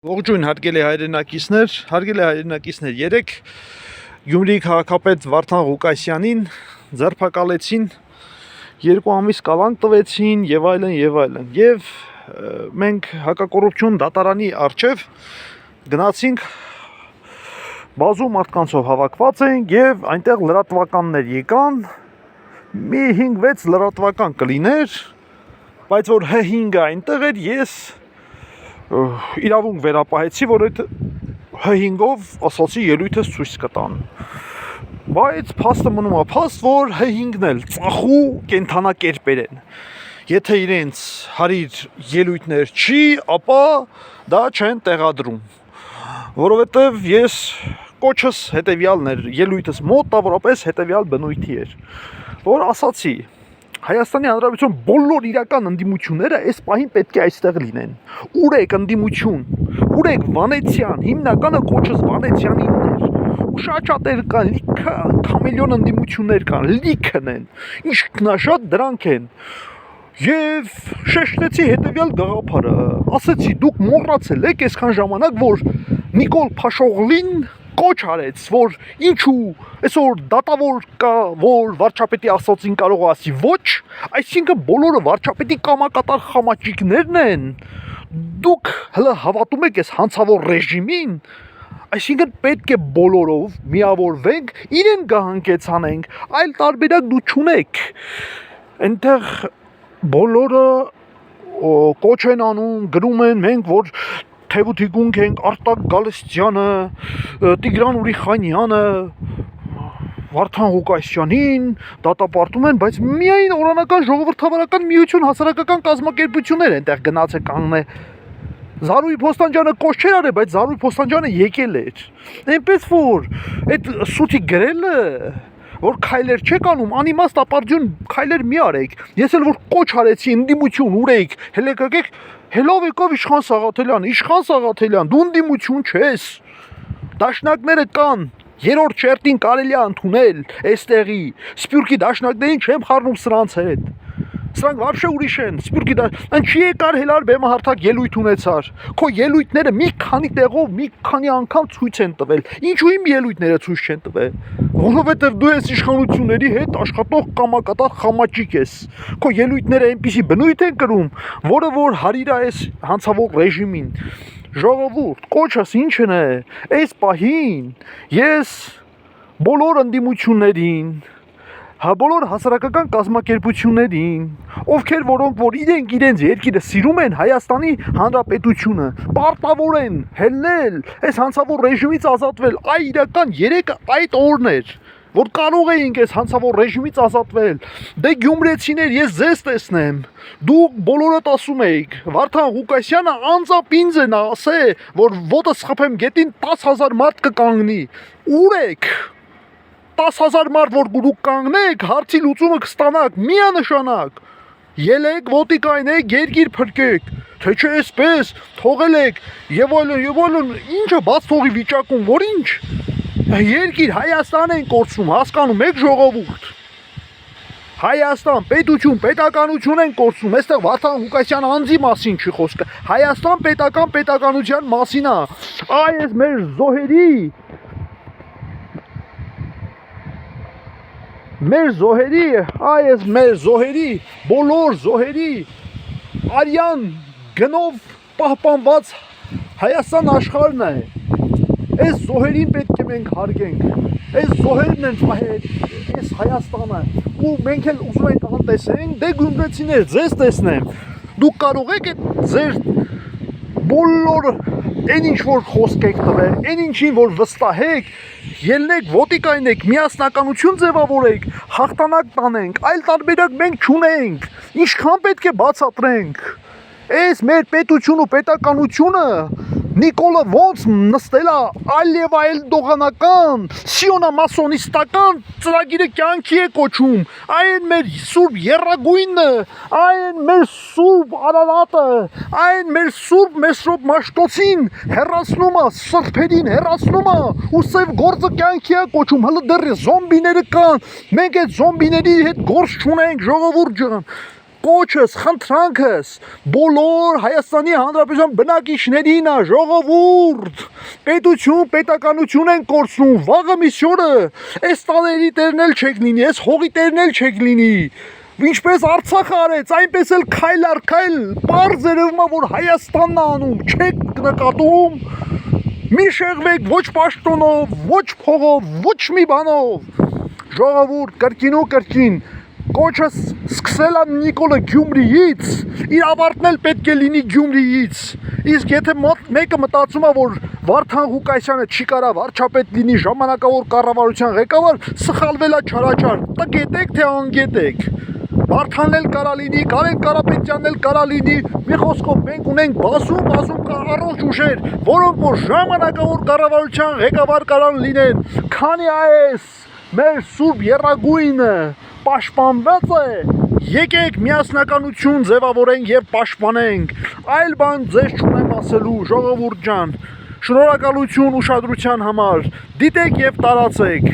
Ողջույն հարգելի հայրենակիցներ, երեք Գյումրի քաղաքապետ Վարդան Ղուկասյանին ձերբակալեցին, 2 ամիս կալանք տվեցին եւ այլն եւ մենք հակակոռուպցիոն դատարանի առջև գնացինք, բազում մարդկանցով հավաքված էինք եւ այնտեղ լրատվականներ եկան, մի 5-6 լրատվական կլիներ, բայց որ H5-ը այնտեղ էր, ես իրավունք վերապահեցի, որ այդ H5-ով ասացի ելույթս ցույց կտան, բայց փաստը մնում է փաստ, որ H5-ն էլ ծախու կենթանակերպեր են, եթե իրենց հարիր ելույթներ չի, ապա դա չեն տեղադրում, որովհետև ես կոչս հետևյալն էր, ելույթս մոտավորապես հետևյալ բնույթի էր, որ ասացի Հայաստանի Հանրապետության բոլոր իրական ընդդիմությունները այս պահին պետք է այստեղ լինեն։ Ուրեք ընդդիմություն, ուրեք Վանեցյան, հիմնականը կոչս Վանեցյանինն էր։ Ու շատ կան, լիքը քամելիոն ընդդիմություններ կան, լիքն են։ Ինքնաշատ դրանք են։ Եվ շեշտեցի հետևյալ գաղափարը։ Ասեցի, դուք մոռացել եք այսքան ժամանակ, որ Նիկոլ Փաշօղլին կոչ արեց, որ ինչու այսօր դատավոր կա, որ վարչապետի ասածին կարող է ասի ոչ, այսինքն բոլորը վարչապետի կամակատար խամաճիկներն են, դուք հլը հավատում եք այս հանցավոր ռեժիմին, այսինքն պետք է բոլորով միավորվենք, իրեն գահանքեցանենք, այլ տարբերակ դու չունեք, այնտեղ բոլորը կոչ են անում, գրում են մենք, որ Թևութիկունք ենք, Արտակ Գալստյանը, Տիգրան Ուրիխանյանը, Վարդան Ղուկասյանին դատապարտում են, բայց միայն օրանական ժողովրդավարական միություն հասարակական կազմակերպություններ այնտեղ գնացել կանգնել։ Զարուհի Փոստանջյանը կոչ չէր արել, բայց Զարուհի Փոստանջյանը եկել էր։ Այնպես որ այդ սուտի գրելը, որ քայլեր չեք անում, անիմաստ ապարդյուն քայլեր մի արեք։ Ես էլ որ կոչ արեցի ընդդիմություն ուրեք, հենց եկեք Հելով եկավ Իշխան Սաղաթելյան, դու ընդդիմություն չես, դաշնակները կան, 3-րդ շերտին կարելի է ընդունել այստեղի, Սփյուռքի դաշնակներին չեմ խառնում սրանց հետ, սրանք վաբշե ուրիշ են, Սփյուռքի չի եկար հելար բեմահարթակ ելույթ ունեցար, քո ելույթները մի քանի տեղով, մի քանի անգամ ցույց են տվել, ինչու իմ ելույթները ցույց չեն տվել, որովհետև դու ես իշխանությունների հետ աշխատող կամակատար խամաճիկ ես, քո ելույթները այնպիսի բնույթ են կրում, որը որ հարիր է այս հանցավոր ռեժիմին, ժողովուրդ, կոչս ինչն է, այս պահին ես բոլոր ընդդիմություններին, բոլոր հասարակական կազմակերպություններին, ովքեր որոնք որ իրենց երկիրը սիրում են Հայաստանի Հանրապետությունը, պարտավոր են հելնել, այս հանցավոր ռեժիմից ազատվել, այ իրական 3 այդ օրն էր, որ կարող էինք այս հանցավոր ռեժիմից ազատվել, դե գյումրեցիներ, ես ձեզ տեսնեմ, դուք բոլորդ ասում էիք, Վարդան Ղուկասյանը անձապինձ է նա ասե, որ ոտը սխփեմ գետին 10,000 մարդ կկանգնի, ուրեք 10,000 մարդ որ դուք կանգնեք, հարցի լուծումը կստանաք, միանշանակ, ելեք, ոտի կայնեք, երկիր փրկեք, թե չէ այսպես, թողել եք, եւ այլն, ինչը բաց թողի վիճակում, որ ինչ, երկիր Հայաստան են կորցնում, հասկանում եք ժողովուրդ, Հայաստան, պետություն, պետականություն են կորցնում, այստեղ Վարդան Ղուկասյան անձի մասին չի խոսքը, Հայաստան պետականության մասին է, այս մեր զոհերի, բոլոր զոհերի արյան գնով պահպանված Հայաստան աշխարհն է, այս զոհերին պետք է մենք հարգենք, այս զոհերն են պահել այս Հայաստանը, ու մենք էլ ուզում ենք անտեսենք, դե գյումրեցիներ, ձեզ տեսնեմ, դուք կարող եք ձեր բոլոր այն ինչ որ խոսք եք տվել, այն ինչին որ վստահեք, ելնեք, ոտի կայնեք, միասնականություն ձևավորեք, հաղթանակ տանենք, այլ տարբերակ մենք չունենք, ինչքան պետք է բացատրենք, այս մեր պետություն ու պետականությունը Նիկոլը ոնց նստել է այլ եւ այլ դողանական, սիոնամասոնիստական ծրագիրը կյանքի է կոչում, այն մեր սուրբ եռագույնը, այն մեր սուրբ Արարատը, այն մեր սուրբ Մեսրոպ Մաշտոցին հեռացնում է, սրբերին հեռացնում է, ու սև գործը կյանքի է կոչում, հələ դեռ զոմբիները կան, մենք այդ զոմբիների հետ գործ չունենք, ժողովուրդ ջան, կոչս, խնդրանքս բոլոր Հայաստանի Հանրապետության բնակիչներին է, ժողովուրդ, պետություն, պետականություն են կորցնում, վաղը միսյորը, այս տաների տերն էլ չեք լինի, այս հողի տերն էլ չեք լինի, ինչպես Արցախը արեց, այնպես էլ քայլ առ քայլ պարզ երևում է, որ Հայաստանն է անում, չեք նկատում, մի շեղվեք ոչ պաշտոնով, ոչ փողով, ոչ մի բանով, ժողովուրդ, կրկին ու կրկին, կոչս սկսել է Նիկոլը Գյումրիից, իր ավարտն էլ պետք է լինի Գյումրիից, իսկ եթե մեկը մտածում է, որ Վարդան Ղուկասյանը չի կարա վարչապետ լինի, ժամանակավոր կառավարության ղեկավար, սխալվել է չարաչար, տգետեք թե անգետեք, Վարդանն էլ կարա լինի, Կարեն Կարապետյանն էլ կարա լինի, մի խոսքով մենք ունենք բազում առողջ ուժեր, որոնք որ ժամանակավոր կառավարության ղեկավար կարան լինեն, քանի այս մեր սուրբ եռագույնը պաշտպանված է, եկեք միասնականություն ձևավորենք եւ պաշտպանենք, այլ բան ձեզ չունեմ ասելու, ժողովուրդ ջան, շնորհակալություն ուշադրության համար, դիտեք եւ տարածեք։